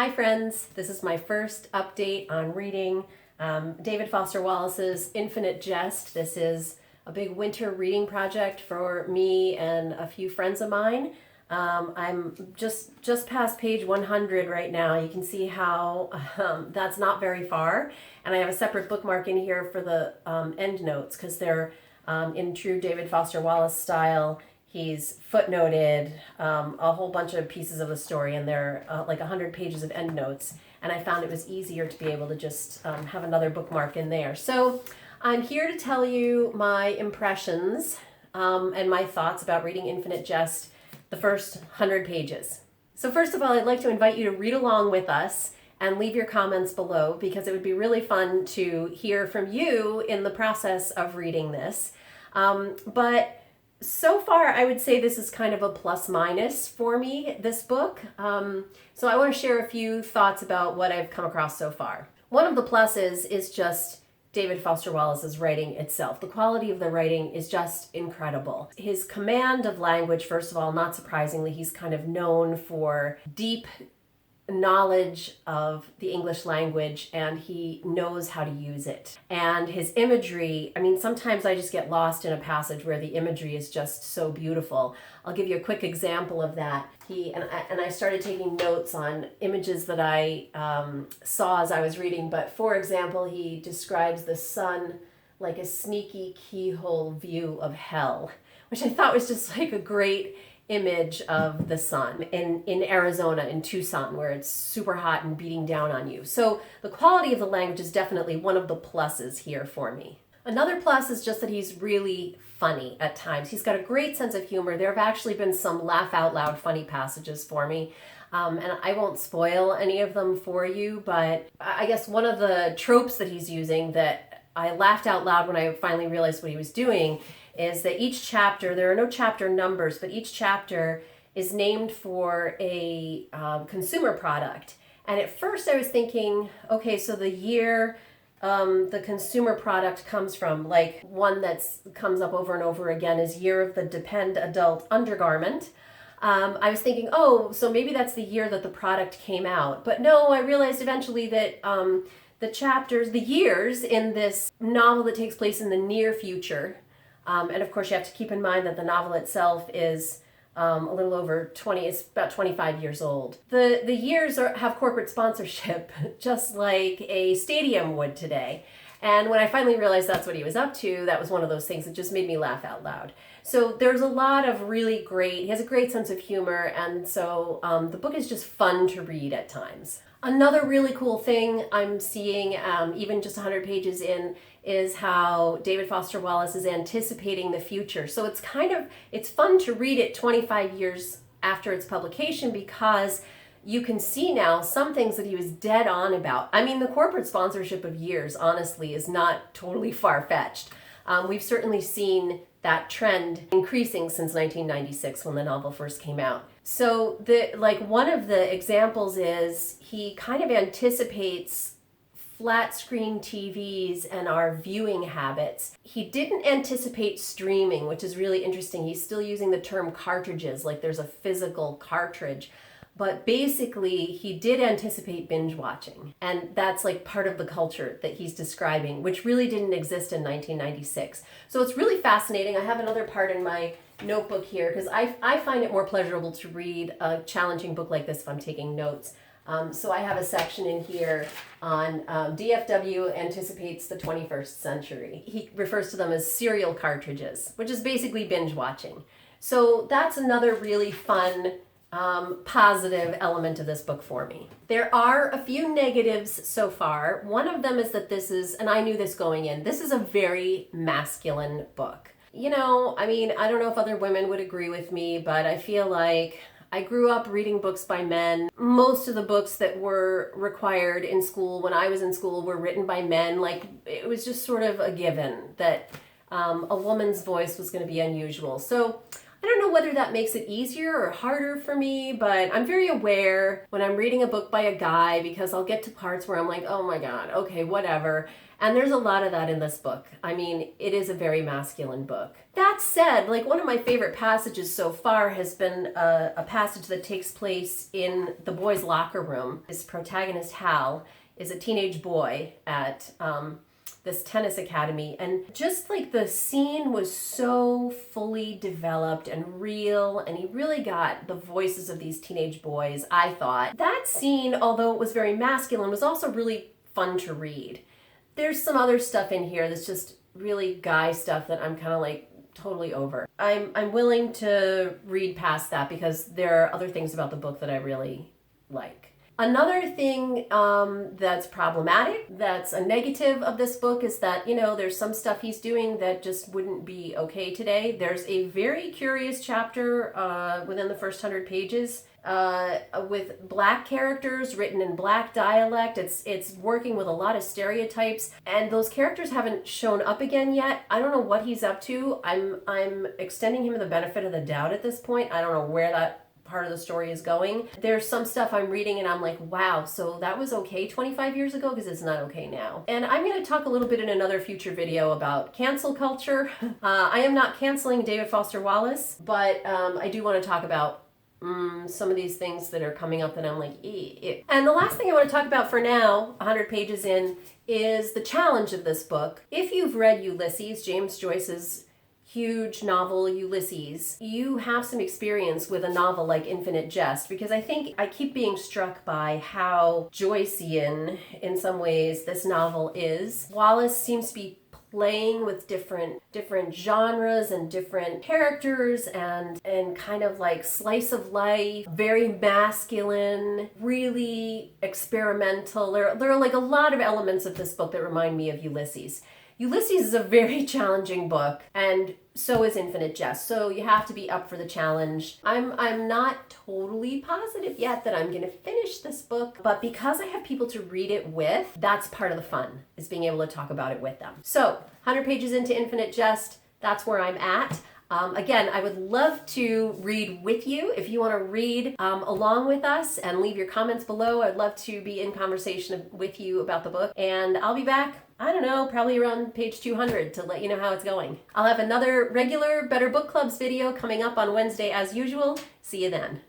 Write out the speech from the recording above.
Hi friends, this is my first update on reading David Foster Wallace's Infinite Jest. This is a big winter reading project for me and a few friends of mine. I'm just past page 100 right now. You can see how that's not very far. And I have a separate bookmark in here for the end notes because they're in true David Foster Wallace style. He's footnoted a whole bunch of pieces of the story, and there are like 100 pages of endnotes. And I found it was easier to be able to just have another bookmark in there. So I'm here to tell you my impressions and my thoughts about reading Infinite Jest, the first 100 pages. So first of all, I'd like to invite you to read along with us and leave your comments below, because it would be really fun to hear from you in the process of reading this. But so far, I would say this is kind of a plus minus for me, this book. So I want to share a few thoughts about what I've come across so far. One of the pluses is just David Foster Wallace's writing itself. The quality of the writing is just incredible. His command of language, first of all, not surprisingly, he's kind of known for deep knowledge of the English language, and he knows how to use it. And his imagery, I mean, sometimes I just get lost in a passage where the imagery is just so beautiful. I'll give you a quick example of that. I started taking notes on images that I saw as I was reading, but for example, he describes the sun like a sneaky keyhole view of hell, which I thought was just like a great image of the sun in Arizona, in Tucson, where it's super hot and beating down on you. So the quality of the language is definitely one of the pluses here for me. Another plus is just that he's really funny at times. He's got a great sense of humor. There have actually been some laugh out loud funny passages for me. And I won't spoil any of them for you, but I guess one of the tropes that he's using that I laughed out loud when I finally realized what he was doing is that each chapter, there are no chapter numbers, but each chapter is named for a consumer product. And at first I was thinking, okay, so the year the consumer product comes from, like one that comes up over and over again is Year of the Depend Adult Undergarment. I was thinking, oh, so maybe that's the year that the product came out. But no, I realized eventually that the years in this novel that takes place in the near future, and of course you have to keep in mind that the novel itself is a little over 20, it's about 25 years old. The years have corporate sponsorship, just like a stadium would today. And when I finally realized that's what he was up to, that was one of those things that just made me laugh out loud. So there's a lot of really great, he has a great sense of humor, and so the book is just fun to read at times. Another really cool thing I'm seeing, even just 100 pages in, is how David Foster Wallace is anticipating the future. So it's fun to read it 25 years after its publication, because you can see now some things that he was dead on about. I mean, the corporate sponsorship of years, honestly, is not totally far-fetched. We've certainly seen that trend increasing since 1996 when the novel first came out. So one of the examples is he kind of anticipates flat screen TVs and our viewing habits. He didn't anticipate streaming, which is really interesting. He's still using the term cartridges, like there's a physical cartridge. But basically, he did anticipate binge watching. And that's like part of the culture that he's describing, which really didn't exist in 1996. So it's really fascinating. I have another part in my notebook here, because I find it more pleasurable to read a challenging book like this if I'm taking notes. So I have a section in here on DFW anticipates the 21st century. He refers to them as serial cartridges, which is basically binge watching. So that's another really fun positive element of this book for me. There are a few negatives so far. One of them is that this is, and I knew this going in, this is a very masculine book. You know, I mean, I don't know if other women would agree with me, but I feel like I grew up reading books by men. Most of the books that were required in school when I was in school were written by men. Like, it was just sort of a given that a woman's voice was going to be unusual. So I don't know whether that makes it easier or harder for me, but I'm very aware when I'm reading a book by a guy because I'll get to parts where I'm like, oh my God, okay, whatever. And there's a lot of that in this book. I mean, it is a very masculine book. That said, like one of my favorite passages so far has been a passage that takes place in the boys' locker room. His protagonist, Hal, is a teenage boy at this tennis academy, and just like the scene was so fully developed and real, and he really got the voices of these teenage boys. I thought that scene, although it was very masculine, was also really fun to read. There's some other stuff in here that's just really guy stuff that I'm kind of like totally over. I'm willing to read past that because there are other things about the book that I really like. Another thing that's problematic, that's a negative of this book, is that, you know, there's some stuff he's doing that just wouldn't be okay today. There's a very curious chapter within the first 100 pages with black characters written in black dialect. It's working with a lot of stereotypes, and those characters haven't shown up again yet. I don't know what he's up to. I'm extending him the benefit of the doubt at this point. I don't know where that part of the story is going. There's some stuff I'm reading and I'm like, wow, so that was okay 25 years ago, because it's not okay now. And I'm going to talk a little bit in another future video about cancel culture. I am not canceling David Foster Wallace, but I do want to talk about some of these things that are coming up that I'm like, ew. And the last thing I want to talk about for now, 100 pages in, is the challenge of this book. If you've read Ulysses, James Joyce's huge novel Ulysses, you have some experience with a novel like Infinite Jest, because I think I keep being struck by how Joycean, in some ways, this novel is. Wallace seems to be playing with different genres and different characters and kind of like slice of life, very masculine, really experimental. There are like a lot of elements of this book that remind me of Ulysses. Ulysses is a very challenging book, and so is Infinite Jest. So you have to be up for the challenge. I'm not totally positive yet that I'm going to finish this book, but because I have people to read it with, that's part of the fun, is being able to talk about it with them. So 100 pages into Infinite Jest, that's where I'm at. Again, I would love to read with you. If you want to read along with us and leave your comments below, I'd love to be in conversation with you about the book. And I'll be back, I don't know, probably around page 200 to let you know how it's going. I'll have another regular Better Book Clubs video coming up on Wednesday as usual. See you then.